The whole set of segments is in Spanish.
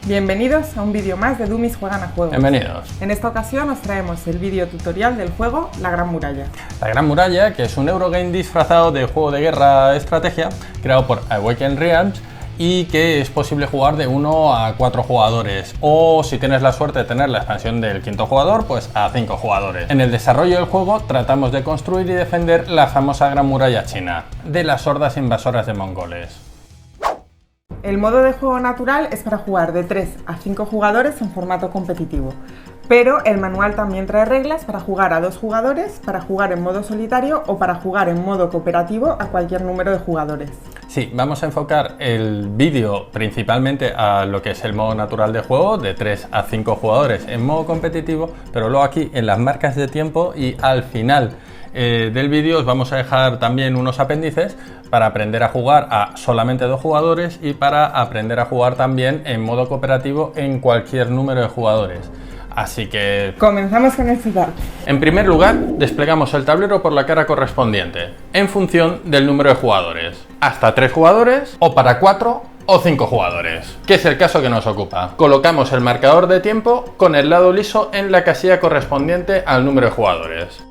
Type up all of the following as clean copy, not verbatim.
Bienvenidos a un vídeo más de Dummies Juegan a Juegos. Bienvenidos. En esta ocasión os traemos el vídeo tutorial del juego La Gran Muralla. La Gran Muralla, que es un Eurogame disfrazado de juego de guerra-estrategia creado por Awaken Realms y que es posible jugar de 1 a 4 jugadores o, si tienes la suerte de tener la expansión del quinto jugador, pues a 5 jugadores. En el desarrollo del juego tratamos de construir y defender la famosa Gran Muralla china de las hordas invasoras de mongoles. El modo de juego natural es para jugar de 3 a 5 jugadores en formato competitivo, pero el manual también trae reglas para jugar a 2 jugadores, para jugar en modo solitario o para jugar en modo cooperativo a cualquier número de jugadores. Sí, vamos a enfocar el vídeo principalmente a lo que es el modo natural de juego, de 3 a 5 jugadores en modo competitivo, pero luego aquí en las marcas de tiempo y al final del vídeo os vamos a dejar también unos apéndices para aprender a jugar a solamente 2 jugadores y para aprender a jugar también en modo cooperativo en cualquier número de jugadores. Así que comenzamos con el tutorial. En primer lugar, desplegamos el tablero por la cara correspondiente, en función del número de jugadores. Hasta 3 jugadores, o para 4 o 5 jugadores, que es el caso que nos ocupa. Colocamos el marcador de tiempo con el lado liso en la casilla correspondiente al número de jugadores.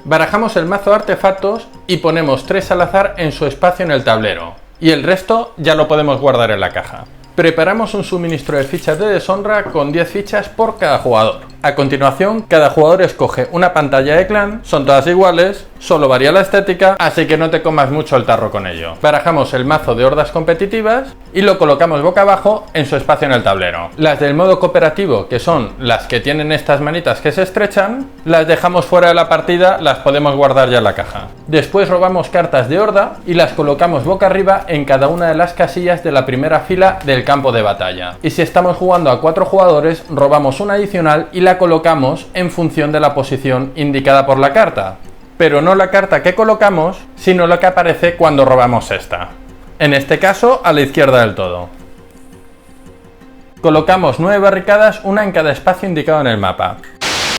Barajamos el mazo de artefactos y ponemos 3 al azar en su espacio en el tablero, y el resto ya lo podemos guardar en la caja. Preparamos un suministro de fichas de deshonra con 10 fichas por cada jugador. A continuación, cada jugador escoge una pantalla de clan, son todas iguales, solo varía la estética, así que no te comas mucho el tarro con ello. Barajamos el mazo de hordas competitivas y lo colocamos boca abajo en su espacio en el tablero. Las del modo cooperativo, que son las que tienen estas manitas que se estrechan, las dejamos fuera de la partida, las podemos guardar ya en la caja. Después robamos cartas de horda y las colocamos boca arriba en cada una de las casillas de la primera fila del campo de batalla. Y si estamos jugando a 4 jugadores, robamos una adicional y la colocamos en función de la posición indicada por la carta, pero no la carta que colocamos, sino la que aparece cuando robamos esta. En este caso, a la izquierda del todo. Colocamos 9 barricadas, una en cada espacio indicado en el mapa.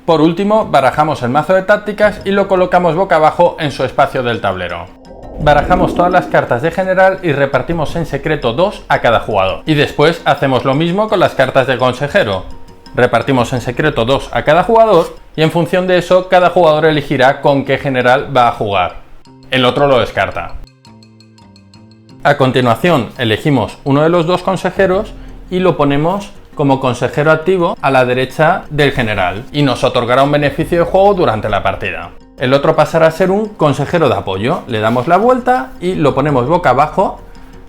Por último, barajamos el mazo de tácticas y lo colocamos boca abajo en su espacio del tablero. Barajamos todas las cartas de general y repartimos en secreto 2 a cada jugador. Y después hacemos lo mismo con las cartas de consejero. Repartimos en secreto 2 a cada jugador y en función de eso cada jugador elegirá con qué general va a jugar. El otro lo descarta. A continuación elegimos uno de los 2 consejeros y lo ponemos como consejero activo a la derecha del general y nos otorgará un beneficio de juego durante la partida. El otro pasará a ser un consejero de apoyo. Le damos la vuelta y lo ponemos boca abajo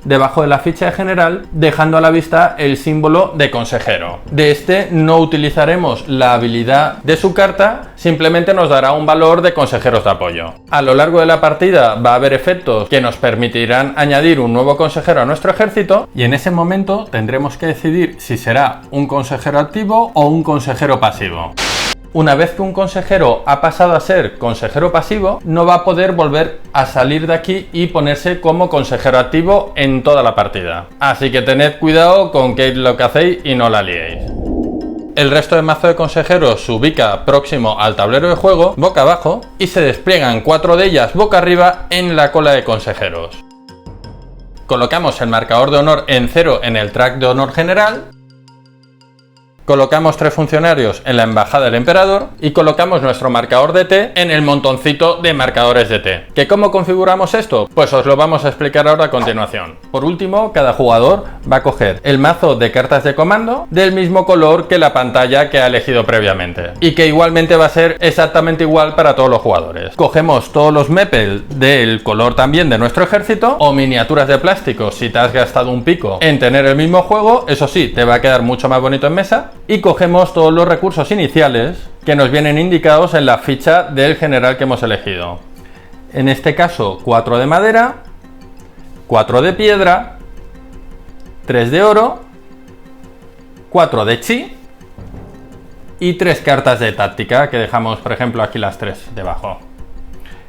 debajo de la ficha de general, dejando a la vista el símbolo de consejero. De este no utilizaremos la habilidad de su carta, simplemente nos dará un valor de consejeros de apoyo. A lo largo de la partida va a haber efectos que nos permitirán añadir un nuevo consejero a nuestro ejército y en ese momento tendremos que decidir si será un consejero activo o un consejero pasivo. Una vez que un consejero ha pasado a ser consejero pasivo, no va a poder volver a salir de aquí y ponerse como consejero activo en toda la partida. Así que tened cuidado con qué es lo que hacéis y no la liéis. El resto del mazo de consejeros se ubica próximo al tablero de juego, boca abajo, y se despliegan 4 de ellas boca arriba en la cola de consejeros. Colocamos el marcador de honor en 0 en el track de honor general. Colocamos 3 funcionarios en la embajada del emperador y colocamos nuestro marcador de T en el montoncito de marcadores de T. ¿Que cómo configuramos esto? Pues os lo vamos a explicar ahora a continuación. Por último, cada jugador va a coger el mazo de cartas de comando del mismo color que la pantalla que ha elegido previamente y que igualmente va a ser exactamente igual para todos los jugadores. Cogemos todos los meeples del color también de nuestro ejército o miniaturas de plástico si te has gastado un pico en tener el mismo juego, eso sí, te va a quedar mucho más bonito en mesa. Y cogemos todos los recursos iniciales que nos vienen indicados en la ficha del general que hemos elegido. En este caso 4 de madera, 4 de piedra, 3 de oro, 4 de chi y 3 cartas de táctica que dejamos, por ejemplo, aquí las 3 debajo.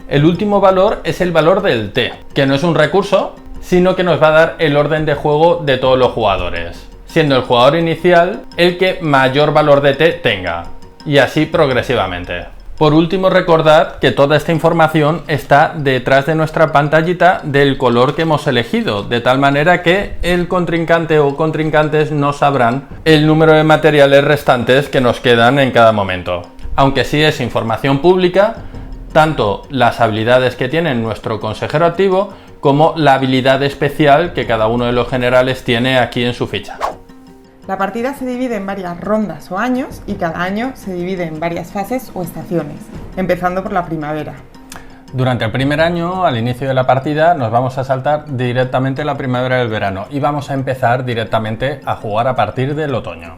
El último valor es el valor del T, que no es un recurso, sino que nos va a dar el orden de juego de todos los jugadores, siendo el jugador inicial el que mayor valor de T tenga, y así progresivamente. Por último, recordad que toda esta información está detrás de nuestra pantallita del color que hemos elegido, de tal manera que el contrincante o contrincantes no sabrán el número de materiales restantes que nos quedan en cada momento. Aunque sí es información pública, tanto las habilidades que tiene nuestro consejero activo como la habilidad especial que cada uno de los generales tiene aquí en su ficha. La partida se divide en varias rondas o años y cada año se divide en varias fases o estaciones, empezando por la primavera. Durante el primer año, al inicio de la partida, nos vamos a saltar directamente la primavera y el verano y vamos a empezar directamente a jugar a partir del otoño.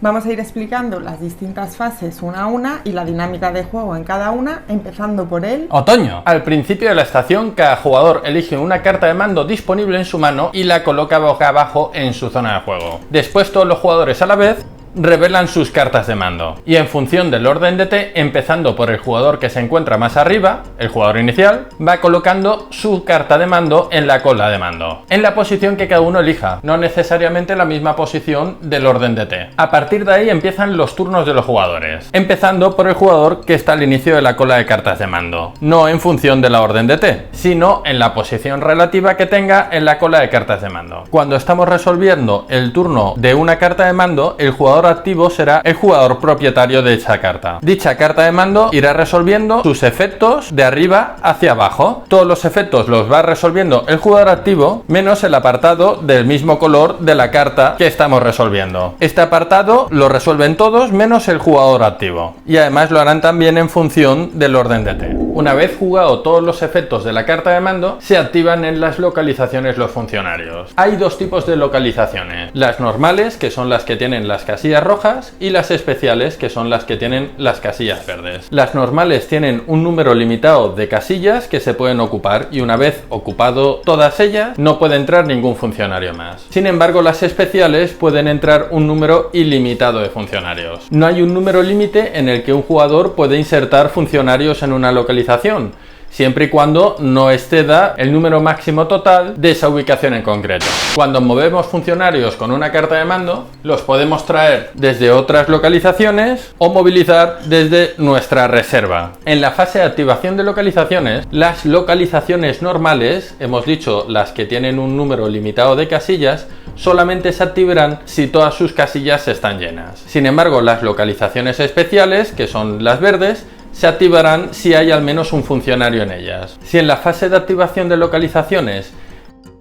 Vamos a ir explicando las distintas fases una a una y la dinámica de juego en cada una, empezando por el otoño. Al principio de la estación, cada jugador elige una carta de mando disponible en su mano y la coloca boca abajo en su zona de juego. Después, todos los jugadores a la vez revelan sus cartas de mando y en función del orden de T, empezando por el jugador que se encuentra más arriba, el jugador inicial, va colocando su carta de mando en la cola de mando, en la posición que cada uno elija, no necesariamente la misma posición del orden de T. A partir de ahí empiezan los turnos de los jugadores, empezando por el jugador que está al inicio de la cola de cartas de mando, no en función de la orden de T, sino en la posición relativa que tenga en la cola de cartas de mando. Cuando estamos resolviendo el turno de una carta de mando, el jugador activo será el jugador propietario de dicha carta. Dicha carta de mando irá resolviendo sus efectos de arriba hacia abajo. Todos los efectos los va resolviendo el jugador activo, menos el apartado del mismo color de la carta que estamos resolviendo. Este apartado lo resuelven todos menos el jugador activo. Y además lo harán también en función del orden de T. Una vez jugado todos los efectos de la carta de mando, se activan en las localizaciones los funcionarios. Hay dos tipos de localizaciones. Las normales, que son las que tienen las casillas rojas, y las especiales, que son las que tienen las casillas verdes. Las normales tienen un número limitado de casillas que se pueden ocupar y una vez ocupado todas ellas no puede entrar ningún funcionario más. Sin embargo, las especiales pueden entrar un número ilimitado de funcionarios. No hay un número límite en el que un jugador puede insertar funcionarios en una localización, siempre y cuando no exceda el número máximo total de esa ubicación en concreto. Cuando movemos funcionarios con una carta de mando, los podemos traer desde otras localizaciones o movilizar desde nuestra reserva. En la fase de activación de localizaciones, las localizaciones normales, hemos dicho las que tienen un número limitado de casillas, solamente se activarán si todas sus casillas están llenas. Sin embargo, las localizaciones especiales, que son las verdes, se activarán si hay al menos un funcionario en ellas. Si en la fase de activación de localizaciones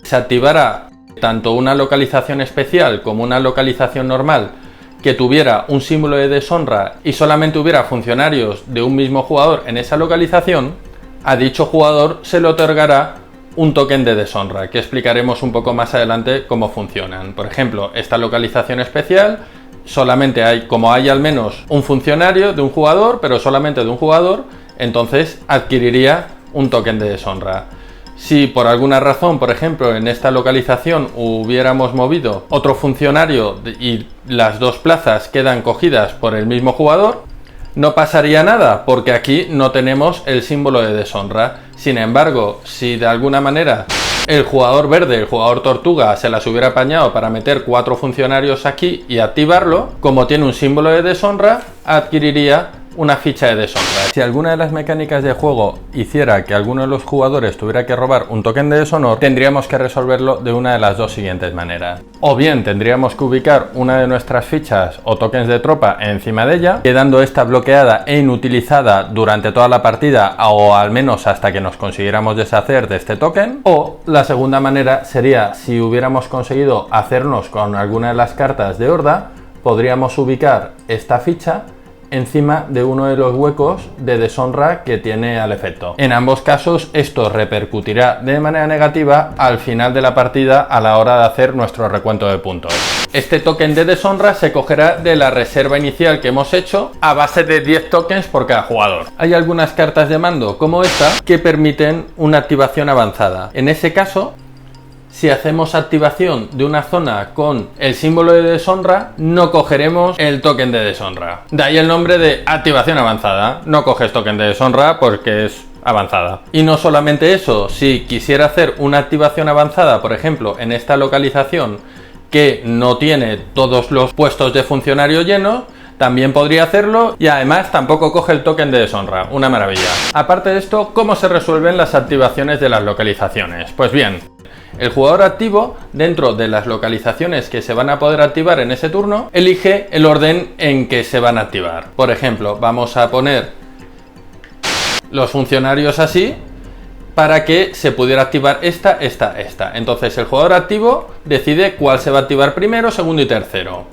se activará tanto una localización especial como una localización normal que tuviera un símbolo de deshonra y solamente hubiera funcionarios de un mismo jugador en esa localización, a dicho jugador se le otorgará un token de deshonra, que explicaremos un poco más adelante cómo funcionan. Por ejemplo, esta localización especial solamente como hay al menos un funcionario de un jugador, pero solamente de un jugador, entonces adquiriría un token de deshonra. Si por alguna razón, por ejemplo, en esta localización hubiéramos movido otro funcionario y las dos plazas quedan cogidas por el mismo jugador, no pasaría nada, porque aquí no tenemos el símbolo de deshonra. Sin embargo, si de alguna manera el jugador verde, el jugador tortuga, se las hubiera apañado para meter 4 funcionarios aquí y activarlo, como tiene un símbolo de deshonra, adquiriría una ficha de deshonra. Si alguna de las mecánicas de juego hiciera que alguno de los jugadores tuviera que robar un token de deshonor, tendríamos que resolverlo de una de las dos siguientes maneras. O bien tendríamos que ubicar una de nuestras fichas o tokens de tropa encima de ella, quedando esta bloqueada e inutilizada durante toda la partida o al menos hasta que nos consiguiéramos deshacer de este token. O la segunda manera sería, si hubiéramos conseguido hacernos con alguna de las cartas de horda, podríamos ubicar esta ficha encima de uno de los huecos de deshonra que tiene al efecto. En ambos casos esto repercutirá de manera negativa al final de la partida a la hora de hacer nuestro recuento de puntos. Este token de deshonra se cogerá de la reserva inicial que hemos hecho a base de 10 tokens por cada jugador. Hay algunas cartas de mando como esta que permiten una activación avanzada. En ese caso, si hacemos activación de una zona con el símbolo de deshonra, no cogeremos el token de deshonra. De ahí el nombre de activación avanzada. No coges token de deshonra porque es avanzada. Y no solamente eso, si quisiera hacer una activación avanzada, por ejemplo, en esta localización que no tiene todos los puestos de funcionario llenos, también podría hacerlo y además tampoco coge el token de deshonra, una maravilla. Aparte de esto, ¿cómo se resuelven las activaciones de las localizaciones? Pues bien, el jugador activo, dentro de las localizaciones que se van a poder activar en ese turno, elige el orden en que se van a activar. Por ejemplo, vamos a poner los funcionarios así, para que se pudiera activar esta. Entonces el jugador activo decide cuál se va a activar primero, segundo y tercero.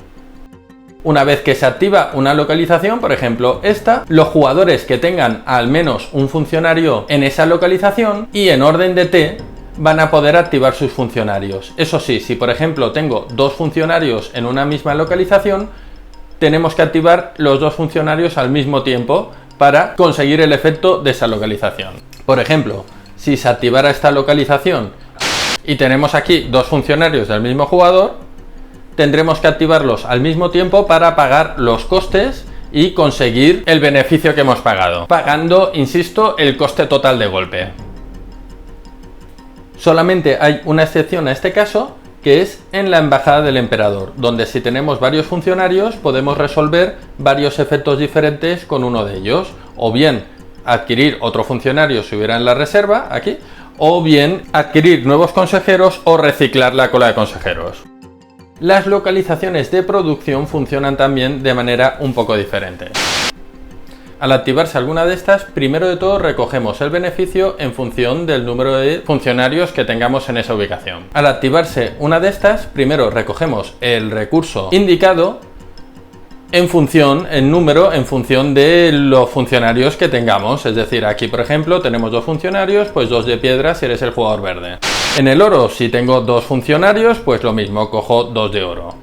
Una vez que se activa una localización, por ejemplo esta, los jugadores que tengan al menos un funcionario en esa localización y en orden de T van a poder activar sus funcionarios. Eso sí, si por ejemplo tengo dos funcionarios en una misma localización, tenemos que activar los dos funcionarios al mismo tiempo para conseguir el efecto de esa localización. Por ejemplo, si se activara esta localización y tenemos aquí dos funcionarios del mismo jugador, tendremos que activarlos al mismo tiempo para pagar los costes y conseguir el beneficio que hemos pagado, pagando, insisto, el coste total de golpe. Solamente hay una excepción a este caso, que es en la embajada del emperador, donde si tenemos varios funcionarios podemos resolver varios efectos diferentes con uno de ellos, o bien adquirir otro funcionario si hubiera en la reserva, aquí, o bien adquirir nuevos consejeros o reciclar la cola de consejeros. Las localizaciones de producción funcionan también de manera un poco diferente. Al activarse alguna de estas, primero de todo recogemos el beneficio en función del número de funcionarios que tengamos en esa ubicación. Al activarse una de estas, primero recogemos el recurso indicado en número en función de los funcionarios que tengamos. Es decir, aquí por ejemplo tenemos dos funcionarios, pues 2 de piedra si eres el jugador verde. En el oro, si tengo dos funcionarios, pues lo mismo, cojo 2 de oro.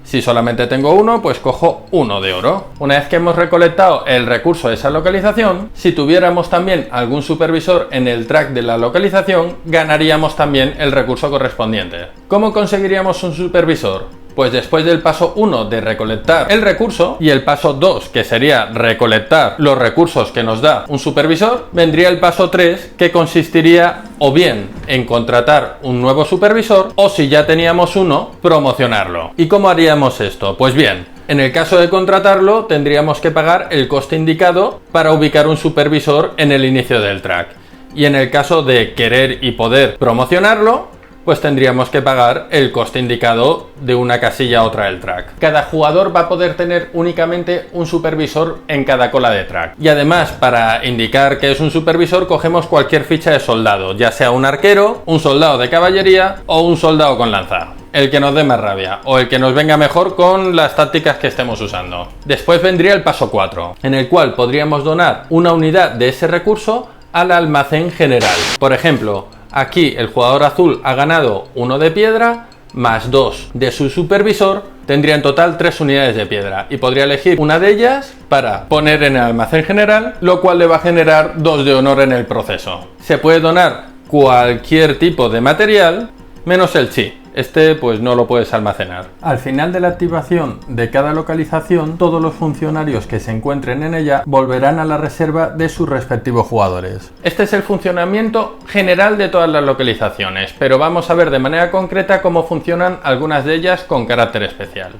Si solamente tengo uno, pues cojo 1 de oro. Una vez que hemos recolectado el recurso de esa localización, si tuviéramos también algún supervisor en el track de la localización, ganaríamos también el recurso correspondiente. ¿Cómo conseguiríamos un supervisor? Pues después del paso 1 de recolectar el recurso y el paso 2, que sería recolectar los recursos que nos da un supervisor, vendría el paso 3, que consistiría o bien en contratar un nuevo supervisor o, si ya teníamos uno, promocionarlo. ¿Y cómo haríamos esto? Pues bien, en el caso de contratarlo tendríamos que pagar el coste indicado para ubicar un supervisor en el inicio del track. Y en el caso de querer y poder promocionarlo, pues tendríamos que pagar el coste indicado de una casilla a otra del track. Cada jugador va a poder tener únicamente un supervisor en cada cola de track. Y además, para indicar que es un supervisor, cogemos cualquier ficha de soldado, ya sea un arquero, un soldado de caballería o un soldado con lanza. El que nos dé más rabia o el que nos venga mejor con las tácticas que estemos usando. Después vendría el paso 4, en el cual podríamos donar una unidad de ese recurso al almacén general. Por ejemplo, aquí el jugador azul ha ganado 1 de piedra más 2 de su supervisor, tendría en total 3 unidades de piedra y podría elegir una de ellas para poner en el almacén general, lo cual le va a generar 2 de honor en el proceso. Se puede donar cualquier tipo de material menos el chi. Este pues no lo puedes almacenar. Al final de la activación de cada localización, todos los funcionarios que se encuentren en ella volverán a la reserva de sus respectivos jugadores. Este es el funcionamiento general de todas las localizaciones, pero vamos a ver de manera concreta cómo funcionan algunas de ellas con carácter especial.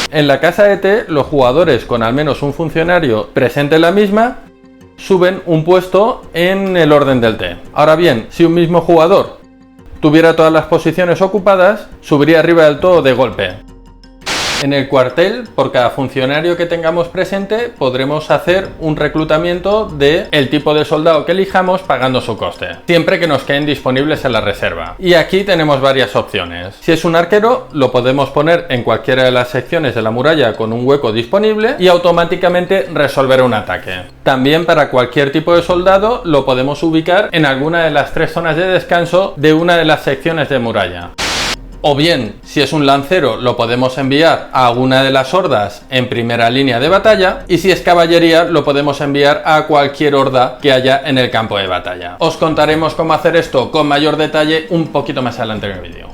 En la casa de T, los jugadores con al menos un funcionario presente en la misma suben un puesto en el orden del T. Ahora bien, si un mismo jugador tuviera todas las posiciones ocupadas, subiría arriba del todo de golpe. En el cuartel, por cada funcionario que tengamos presente, podremos hacer un reclutamiento del tipo de soldado que elijamos pagando su coste, siempre que nos queden disponibles en la reserva. Y aquí tenemos varias opciones. Si es un arquero, lo podemos poner en cualquiera de las secciones de la muralla con un hueco disponible y automáticamente resolver un ataque. También para cualquier tipo de soldado lo podemos ubicar en alguna de las 3 zonas de descanso de una de las secciones de muralla. O bien, si es un lancero, lo podemos enviar a alguna de las hordas en primera línea de batalla, y si es caballería, lo podemos enviar a cualquier horda que haya en el campo de batalla. Os contaremos cómo hacer esto con mayor detalle un poquito más adelante en el vídeo.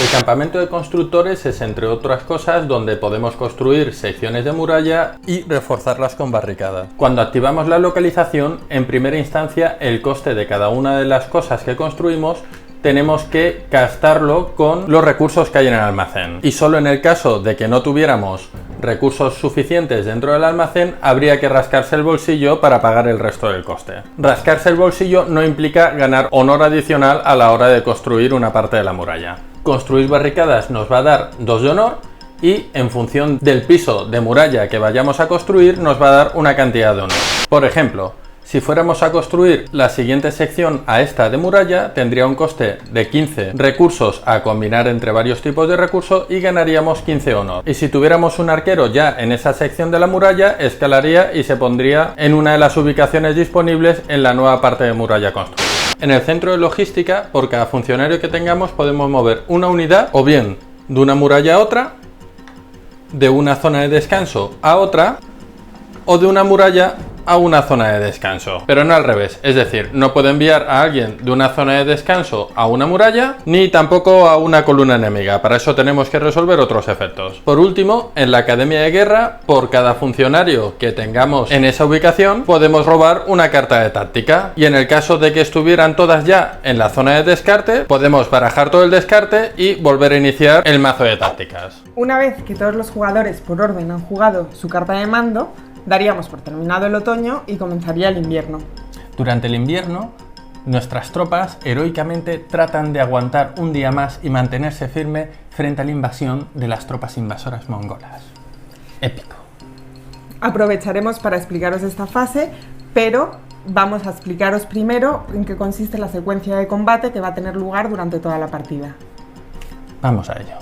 El campamento de constructores es, entre otras cosas, donde podemos construir secciones de muralla y reforzarlas con barricadas. Cuando activamos la localización, en primera instancia, el coste de cada una de las cosas que construimos tenemos que gastarlo con los recursos que hay en el almacén. Y solo en el caso de que no tuviéramos recursos suficientes dentro del almacén, habría que rascarse el bolsillo para pagar el resto del coste. Rascarse el bolsillo no implica ganar honor adicional a la hora de construir una parte de la muralla. Construir barricadas nos va a dar 2 de honor y en función del piso de muralla que vayamos a construir nos va a dar una cantidad de honor. Por ejemplo, si fuéramos a construir la siguiente sección a esta de muralla, tendría un coste de 15 recursos a combinar entre varios tipos de recursos y ganaríamos 15 honor. Y si tuviéramos un arquero ya en esa sección de la muralla, escalaría y se pondría en una de las ubicaciones disponibles en la nueva parte de muralla construida. En el centro de logística, por cada funcionario que tengamos, podemos mover una unidad o bien de una muralla a otra, de una zona de descanso a otra o de una muralla a una zona de descanso, pero no al revés, es decir, no puedo enviar a alguien de una zona de descanso a una muralla ni tampoco a una columna enemiga. Para eso tenemos que resolver otros efectos. Por último, en la academia de guerra, por cada funcionario que tengamos en esa ubicación podemos robar una carta de táctica, y en el caso de que estuvieran todas ya en la zona de descarte, podemos barajar todo el descarte y volver a iniciar el mazo de tácticas. Una vez que todos los jugadores por orden han jugado su carta de mando, daríamos por terminado el otoño y comenzaría el invierno. Durante el invierno, nuestras tropas heroicamente tratan de aguantar un día más y mantenerse firme frente a la invasión de las tropas invasoras mongolas. Épico. Aprovecharemos para explicaros esta fase, pero vamos a explicaros primero en qué consiste la secuencia de combate que va a tener lugar durante toda la partida. Vamos a ello.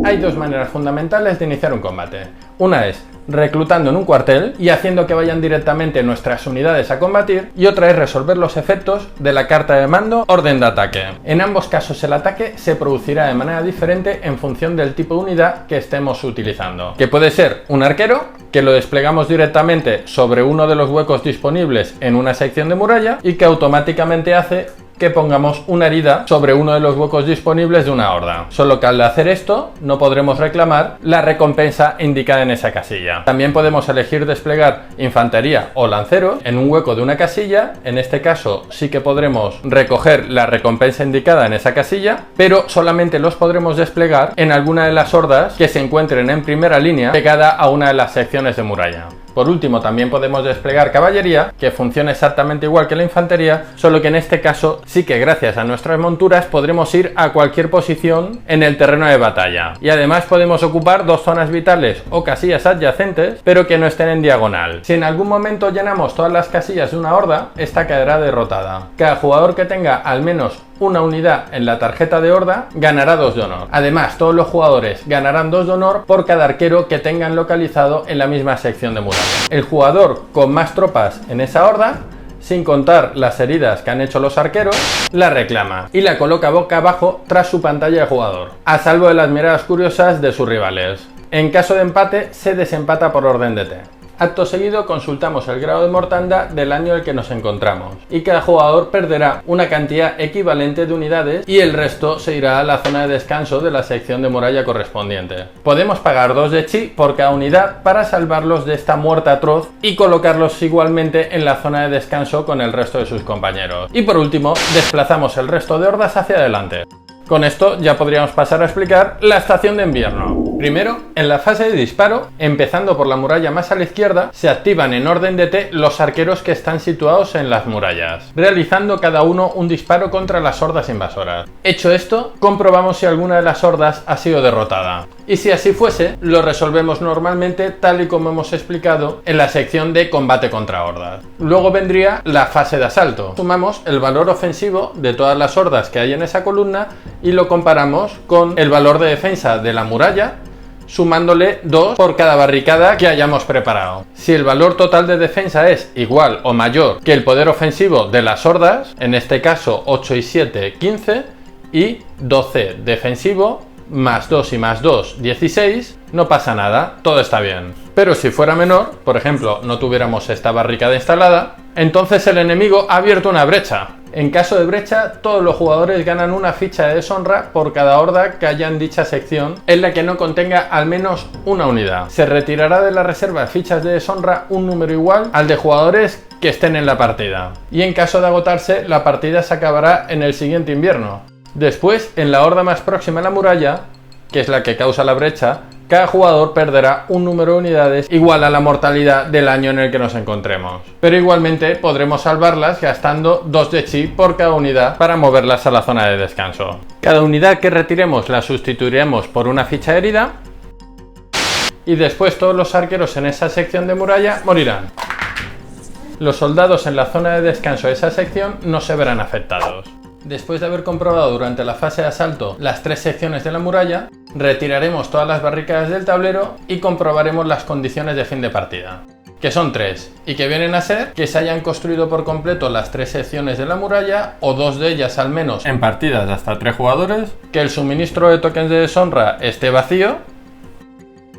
Hay dos maneras fundamentales de iniciar un combate. Una es reclutando en un cuartel y haciendo que vayan directamente nuestras unidades a combatir, y otra es resolver los efectos de la carta de mando orden de ataque. En ambos casos el ataque se producirá de manera diferente en función del tipo de unidad que estemos utilizando, que puede ser un arquero, que lo desplegamos directamente sobre uno de los huecos disponibles en una sección de muralla y que automáticamente hace que pongamos una herida sobre uno de los huecos disponibles de una horda. Solo que al hacer esto no podremos reclamar la recompensa indicada en esa casilla. También podemos elegir desplegar infantería o lanceros en un hueco de una casilla. En este caso sí que podremos recoger la recompensa indicada en esa casilla, pero solamente los podremos desplegar en alguna de las hordas que se encuentren en primera línea pegada a una de las secciones de muralla. Por último, también podemos desplegar caballería, que funciona exactamente igual que la infantería, solo que en este caso sí que gracias a nuestras monturas podremos ir a cualquier posición en el terreno de batalla. Y además podemos ocupar dos zonas vitales o casillas adyacentes, pero que no estén en diagonal. Si en algún momento llenamos todas las casillas de una horda, esta caerá derrotada. Cada jugador que tenga al menos una unidad en la tarjeta de horda ganará 2 de honor. Además, todos los jugadores ganarán 2 de honor por cada arquero que tengan localizado en la misma sección de muralla. El jugador con más tropas en esa horda, sin contar las heridas que han hecho los arqueros, la reclama y la coloca boca abajo tras su pantalla de jugador, a salvo de las miradas curiosas de sus rivales. En caso de empate, se desempata por orden de T. Acto seguido consultamos el grado de mortandad del año en el que nos encontramos, y cada jugador perderá una cantidad equivalente de unidades y el resto se irá a la zona de descanso de la sección de muralla correspondiente. Podemos pagar 2 de chi por cada unidad para salvarlos de esta muerte atroz y colocarlos igualmente en la zona de descanso con el resto de sus compañeros. Y por último, desplazamos el resto de hordas hacia adelante. Con esto ya podríamos pasar a explicar la estación de invierno. Primero, en la fase de disparo, empezando por la muralla más a la izquierda, se activan en orden de T los arqueros que están situados en las murallas, realizando cada uno un disparo contra las hordas invasoras. Hecho esto, comprobamos si alguna de las hordas ha sido derrotada. Y si así fuese, lo resolvemos normalmente tal y como hemos explicado en la sección de combate contra hordas. Luego vendría la fase de asalto. Sumamos el valor ofensivo de todas las hordas que hay en esa columna y lo comparamos con el valor de defensa de la muralla, sumándole 2 por cada barricada que hayamos preparado. Si el valor total de defensa es igual o mayor que el poder ofensivo de las hordas, en este caso 8 y 7, 15, y 12 defensivo, más 2 y más 2, 16, no pasa nada, todo está bien. Pero si fuera menor, por ejemplo, no tuviéramos esta barricada instalada, entonces el enemigo ha abierto una brecha. En caso de brecha, todos los jugadores ganan una ficha de deshonra por cada horda que haya en dicha sección en la que no contenga al menos una unidad. Se retirará de la reserva de fichas de deshonra un número igual al de jugadores que estén en la partida. Y en caso de agotarse, la partida se acabará en el siguiente invierno. Después, en la horda más próxima a la muralla, que es la que causa la brecha, cada jugador perderá un número de unidades igual a la mortalidad del año en el que nos encontremos. Pero igualmente podremos salvarlas gastando 2 de chi por cada unidad para moverlas a la zona de descanso. Cada unidad que retiremos la sustituiremos por una ficha herida y después todos los arqueros en esa sección de muralla morirán. Los soldados en la zona de descanso de esa sección no se verán afectados. Después de haber comprobado durante la fase de asalto las 3 secciones de la muralla, retiraremos todas las barricadas del tablero y comprobaremos las condiciones de fin de partida, que son 3, y que vienen a ser que se hayan construido por completo las 3 secciones de la muralla, o 2 de ellas al menos en partidas de hasta 3 jugadores, que el suministro de tokens de deshonra esté vacío,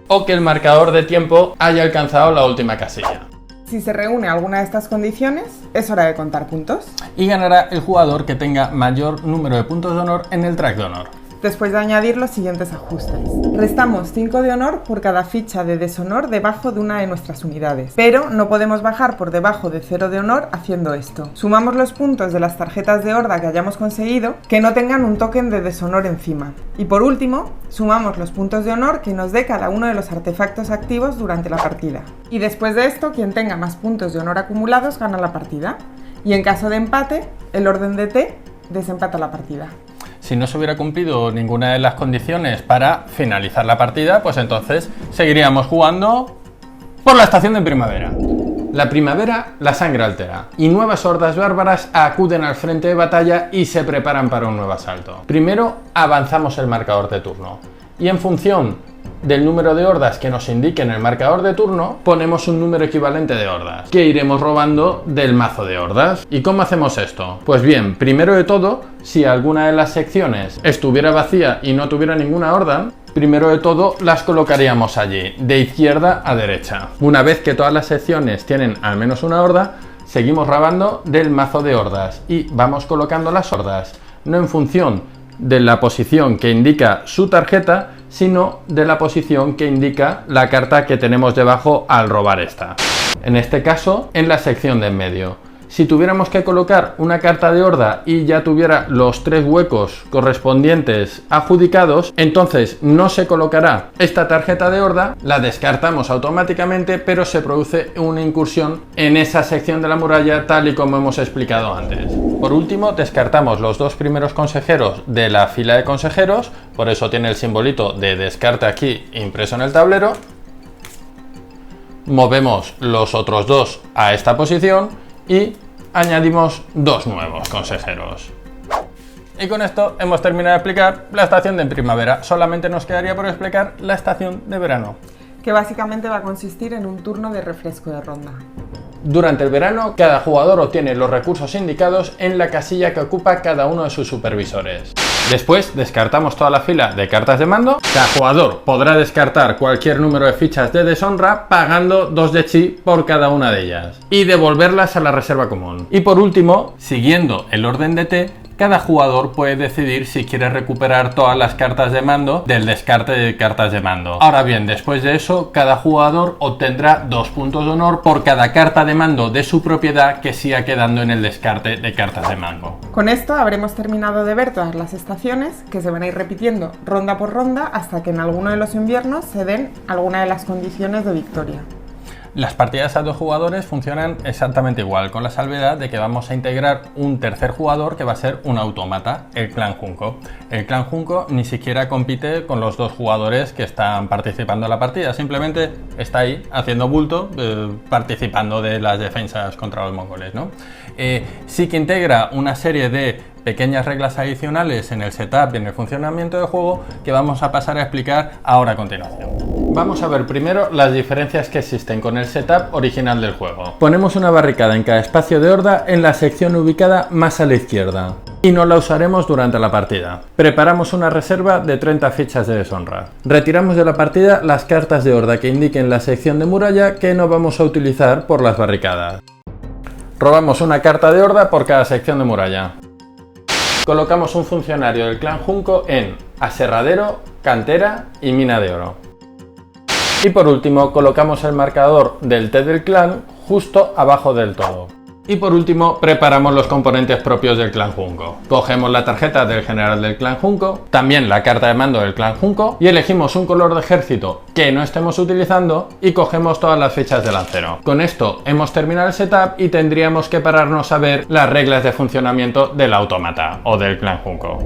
o que el marcador de tiempo haya alcanzado la última casilla. Si se reúne alguna de estas condiciones, es hora de contar puntos. Y ganará el jugador que tenga mayor número de puntos de honor en el track de honor. Después de añadir los siguientes ajustes. Restamos 5 de honor por cada ficha de deshonor debajo de una de nuestras unidades, pero no podemos bajar por debajo de 0 de honor haciendo esto. Sumamos los puntos de las tarjetas de horda que hayamos conseguido que no tengan un token de deshonor encima. Y por último, sumamos los puntos de honor que nos dé cada uno de los artefactos activos durante la partida. Y después de esto, quien tenga más puntos de honor acumulados gana la partida. Y en caso de empate, el orden de T desempata la partida. Si no se hubiera cumplido ninguna de las condiciones para finalizar la partida, pues entonces seguiríamos jugando por la estación de primavera. La primavera la sangre altera y nuevas hordas bárbaras acuden al frente de batalla y se preparan para un nuevo asalto. Primero avanzamos el marcador de turno y en función del número de hordas que nos indiquen el marcador de turno, ponemos un número equivalente de hordas que iremos robando del mazo de hordas. ¿Y cómo hacemos esto? Pues bien, primero de todo, si alguna de las secciones estuviera vacía y no tuviera ninguna horda, primero de todo las colocaríamos allí, de izquierda a derecha. Una vez que todas las secciones tienen al menos una horda, seguimos robando del mazo de hordas y vamos colocando las hordas, no en función de la posición que indica su tarjeta, sino de la posición que indica la carta que tenemos debajo al robar esta. En este caso, en la sección de en medio. Si tuviéramos que colocar una carta de horda y ya tuviera los 3 huecos correspondientes adjudicados, entonces no se colocará esta tarjeta de horda, la descartamos automáticamente, pero se produce una incursión en esa sección de la muralla tal y como hemos explicado antes. Por último, descartamos los 2 primeros consejeros de la fila de consejeros, por eso tiene el simbolito de descarte aquí impreso en el tablero. Movemos los otros 2 a esta posición y añadimos 2 nuevos consejeros. Y con esto hemos terminado de explicar la estación de primavera. Solamente nos quedaría por explicar la estación de verano, que básicamente va a consistir en un turno de refresco de ronda. Durante el verano, cada jugador obtiene los recursos indicados en la casilla que ocupa cada uno de sus supervisores. Después descartamos toda la fila de cartas de mando. Cada jugador podrá descartar cualquier número de fichas de deshonra pagando 2 de chi por cada una de ellas y devolverlas a la reserva común. Y por último, siguiendo el orden de T, cada jugador puede decidir si quiere recuperar todas las cartas de mando del descarte de cartas de mando. Ahora bien, después de eso, cada jugador obtendrá 2 puntos de honor por cada carta de mando de su propiedad que siga quedando en el descarte de cartas de mando. Con esto habremos terminado de ver todas las estaciones que se van a ir repitiendo ronda por ronda hasta que en alguno de los inviernos se den alguna de las condiciones de victoria. Las partidas a 2 jugadores funcionan exactamente igual, con la salvedad de que vamos a integrar un tercer jugador que va a ser un autómata, el clan Junco. El clan Junco ni siquiera compite con los 2 jugadores que están participando en la partida, simplemente está ahí haciendo bulto, participando de las defensas contra los mongoles, ¿no? Sí que integra una serie de pequeñas reglas adicionales en el setup y en el funcionamiento del juego que vamos a pasar a explicar ahora a continuación. Vamos a ver primero las diferencias que existen con el setup original del juego. Ponemos una barricada en cada espacio de horda en la sección ubicada más a la izquierda y no la usaremos durante la partida. Preparamos una reserva de 30 fichas de deshonra. Retiramos de la partida las cartas de horda que indiquen la sección de muralla que no vamos a utilizar por las barricadas. Robamos una carta de horda por cada sección de muralla. Colocamos un funcionario del clan Junco en aserradero, cantera y mina de oro. Y por último colocamos el marcador del T del clan justo abajo del todo. Y por último, preparamos los componentes propios del clan Junko. Cogemos la tarjeta del general del clan Junko, también la carta de mando del clan Junko, y elegimos un color de ejército que no estemos utilizando y cogemos todas las fichas de lancero. Con esto hemos terminado el setup y tendríamos que pararnos a ver las reglas de funcionamiento del autómata o del clan Junko.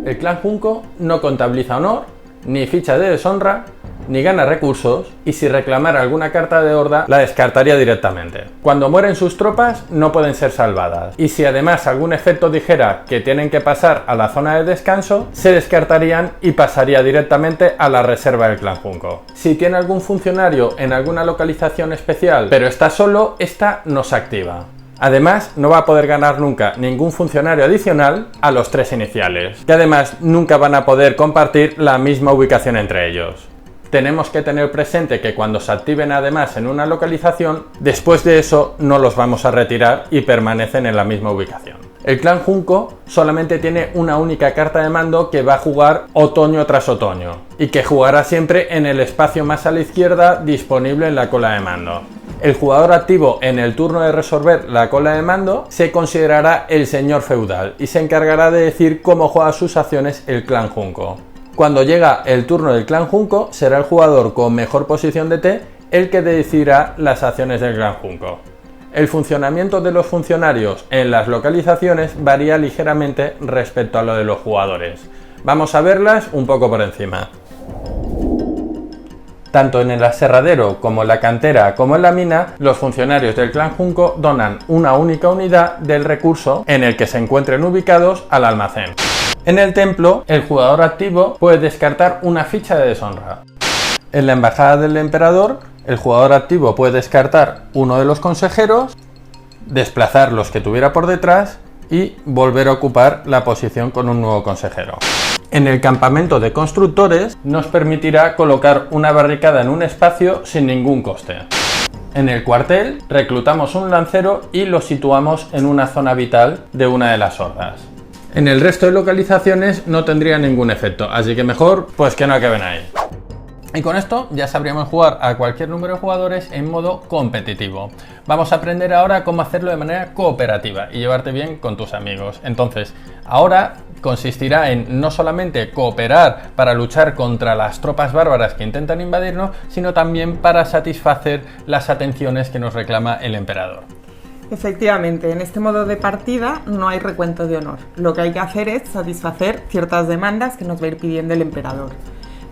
El clan Junko no contabiliza honor, ni ficha de deshonra, ni gana recursos, y si reclamara alguna carta de horda la descartaría directamente. Cuando mueren sus tropas no pueden ser salvadas, y si además algún efecto dijera que tienen que pasar a la zona de descanso, se descartarían y pasaría directamente a la reserva del clan Junko. Si tiene algún funcionario en alguna localización especial pero está solo, esta no se activa. Además, no va a poder ganar nunca ningún funcionario adicional a los 3 iniciales, que además nunca van a poder compartir la misma ubicación entre ellos. Tenemos que tener presente que cuando se activen además en una localización, después de eso no los vamos a retirar y permanecen en la misma ubicación. El clan Junko solamente tiene una única carta de mando que va a jugar otoño tras otoño y que jugará siempre en el espacio más a la izquierda disponible en la cola de mando. El jugador activo en el turno de resolver la cola de mando se considerará el señor feudal y se encargará de decir cómo juega sus acciones el clan Junko. Cuando llega el turno del clan Junko, será el jugador con mejor posición de T el que decidirá las acciones del clan Junko. El funcionamiento de los funcionarios en las localizaciones varía ligeramente respecto a lo de los jugadores. Vamos a verlas un poco por encima. Tanto en el aserradero como en la cantera como en la mina, los funcionarios del clan Junko donan una única unidad del recurso en el que se encuentren ubicados al almacén. En el templo, el jugador activo puede descartar una ficha de deshonra. En la embajada del emperador, el jugador activo puede descartar uno de los consejeros, desplazar los que tuviera por detrás y volver a ocupar la posición con un nuevo consejero. En el campamento de constructores nos permitirá colocar una barricada en un espacio sin ningún coste. En el cuartel reclutamos un lancero y lo situamos en una zona vital de una de las hordas. En el resto de localizaciones no tendría ningún efecto, así que mejor pues que no acaben ahí. Y con esto ya sabríamos jugar a cualquier número de jugadores en modo competitivo. Vamos a aprender ahora cómo hacerlo de manera cooperativa y llevarte bien con tus amigos. Entonces, ahora consistirá en no solamente cooperar para luchar contra las tropas bárbaras que intentan invadirnos, sino también para satisfacer las atenciones que nos reclama el emperador. Efectivamente, en este modo de partida no hay recuento de honor. Lo que hay que hacer es satisfacer ciertas demandas que nos va a ir pidiendo el emperador.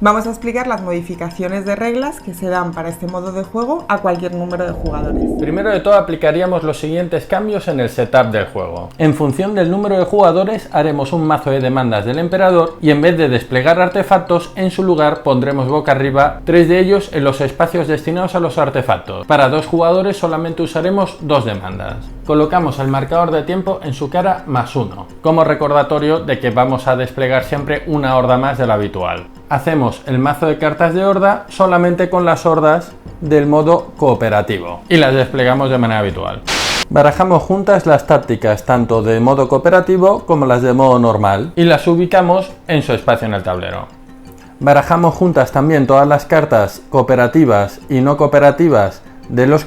Vamos a explicar las modificaciones de reglas que se dan para este modo de juego a cualquier número de jugadores. Primero de todo aplicaríamos los siguientes cambios en el setup del juego. En función del número de jugadores haremos un mazo de demandas del emperador y en vez de desplegar artefactos, en su lugar pondremos boca arriba 3 de ellos en los espacios destinados a los artefactos. Para 2 jugadores solamente usaremos 2 demandas. Colocamos el marcador de tiempo en su cara +1, como recordatorio de que vamos a desplegar siempre una horda más de la habitual. Hacemos el mazo de cartas de horda solamente con las hordas del modo cooperativo y las desplegamos de manera habitual. Barajamos juntas las tácticas tanto de modo cooperativo como las de modo normal y las ubicamos en su espacio en el tablero. Barajamos juntas también todas las cartas cooperativas y no cooperativas de los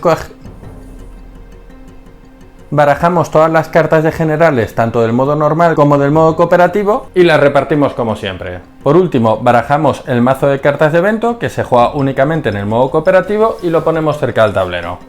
Barajamos todas las cartas de generales, tanto del modo normal como del modo cooperativo, y las repartimos como siempre. Por último, barajamos el mazo de cartas de evento, que se juega únicamente en el modo cooperativo, y lo ponemos cerca del tablero.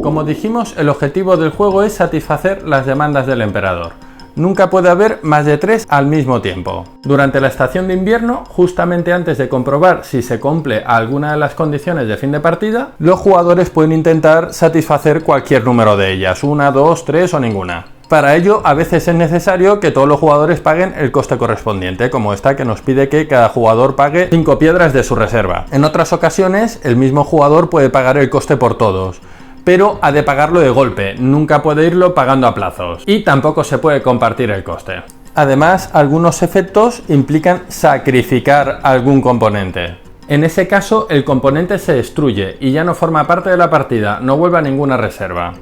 Como dijimos, el objetivo del juego es satisfacer las demandas del emperador. Nunca puede haber más de 3 al mismo tiempo. Durante la estación de invierno, justamente antes de comprobar si se cumple alguna de las condiciones de fin de partida, los jugadores pueden intentar satisfacer cualquier número de ellas, 1, 2, 3 o ninguna. Para ello, a veces es necesario que todos los jugadores paguen el coste correspondiente, como esta que nos pide que cada jugador pague 5 piedras de su reserva. En otras ocasiones, el mismo jugador puede pagar el coste por todos, pero ha de pagarlo de golpe, nunca puede irlo pagando a plazos y tampoco se puede compartir el coste. Además, algunos efectos implican sacrificar algún componente. En ese caso, el componente se destruye y ya no forma parte de la partida, no vuelve a ninguna reserva.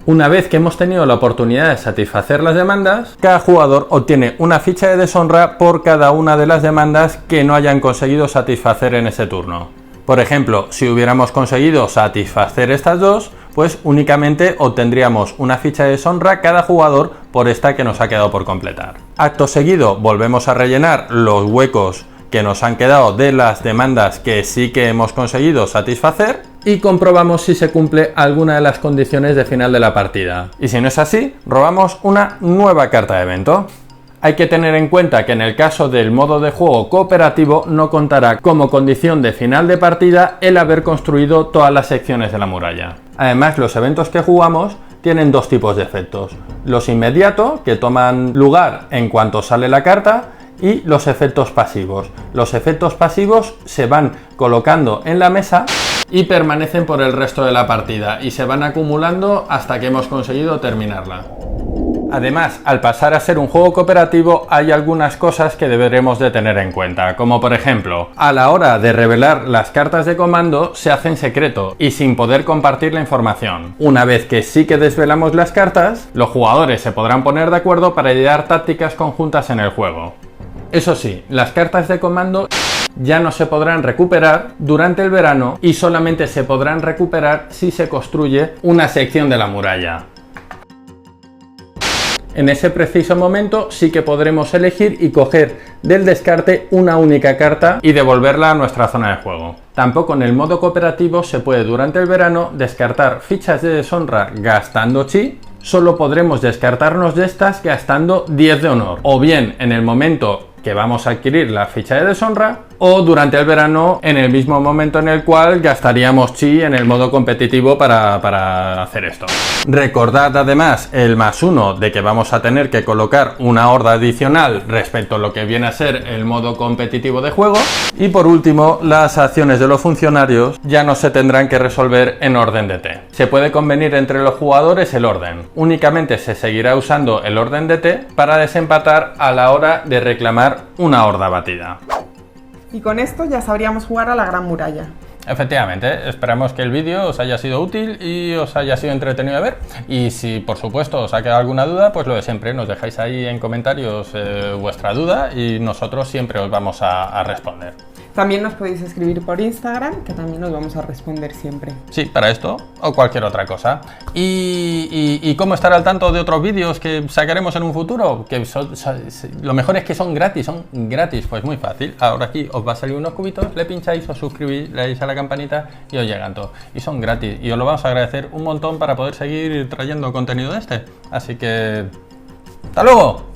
Una vez que hemos tenido la oportunidad de satisfacer las demandas, cada jugador obtiene una ficha de deshonra por cada una de las demandas que no hayan conseguido satisfacer en ese turno. Por ejemplo, si hubiéramos conseguido satisfacer estas dos, pues únicamente obtendríamos una ficha de deshonra cada jugador por esta que nos ha quedado por completar. Acto seguido volvemos a rellenar los huecos que nos han quedado de las demandas que sí que hemos conseguido satisfacer y comprobamos si se cumple alguna de las condiciones de final de la partida. Y si no es así, robamos una nueva carta de evento. Hay que tener en cuenta que en el caso del modo de juego cooperativo no contará como condición de final de partida el haber construido todas las secciones de la muralla. Además, los eventos que jugamos tienen dos tipos de efectos: los inmediatos, que toman lugar en cuanto sale la carta, y los efectos pasivos. Los efectos pasivos se van colocando en la mesa y permanecen por el resto de la partida y se van acumulando hasta que hemos conseguido terminarla. Además, al pasar a ser un juego cooperativo hay algunas cosas que deberemos de tener en cuenta, como por ejemplo, a la hora de revelar las cartas de comando se hace en secreto y sin poder compartir la información. Una vez que sí que desvelamos las cartas, los jugadores se podrán poner de acuerdo para idear tácticas conjuntas en el juego. Eso sí, las cartas de comando ya no se podrán recuperar durante el verano y solamente se podrán recuperar si se construye una sección de la muralla. En ese preciso momento sí que podremos elegir y coger del descarte una única carta y devolverla a nuestra zona de juego. Tampoco en el modo cooperativo se puede durante el verano descartar fichas de deshonra gastando chi. Solo podremos descartarnos de estas gastando 10 de honor, o bien en el momento que vamos a adquirir la ficha de deshonra, o durante el verano en el mismo momento en el cual gastaríamos chi en el modo competitivo para hacer esto. Recordad además el +1 de que vamos a tener que colocar una horda adicional respecto a lo que viene a ser el modo competitivo de juego. Y por último, las acciones de los funcionarios ya no se tendrán que resolver en orden de T. Se puede convenir entre los jugadores el orden. Únicamente se seguirá usando el orden de T para desempatar a la hora de reclamar una horda batida. Y con esto ya sabríamos jugar a la Gran Muralla. Efectivamente, esperamos que el vídeo os haya sido útil y os haya sido entretenido de ver. Y si por supuesto os ha quedado alguna duda, pues lo de siempre, nos dejáis ahí en comentarios vuestra duda y nosotros siempre os vamos a responder. También nos podéis escribir por Instagram, que también os vamos a responder siempre. Sí, para esto o cualquier otra cosa. ¿Y cómo estar al tanto de otros vídeos que sacaremos en un futuro? Que lo mejor es que son gratis, pues muy fácil. Ahora aquí os va a salir unos cubitos, le pincháis, os suscribís, le dais a la campanita y os llegan todos. Y son gratis y os lo vamos a agradecer un montón para poder seguir trayendo contenido de este. Así que ¡hasta luego!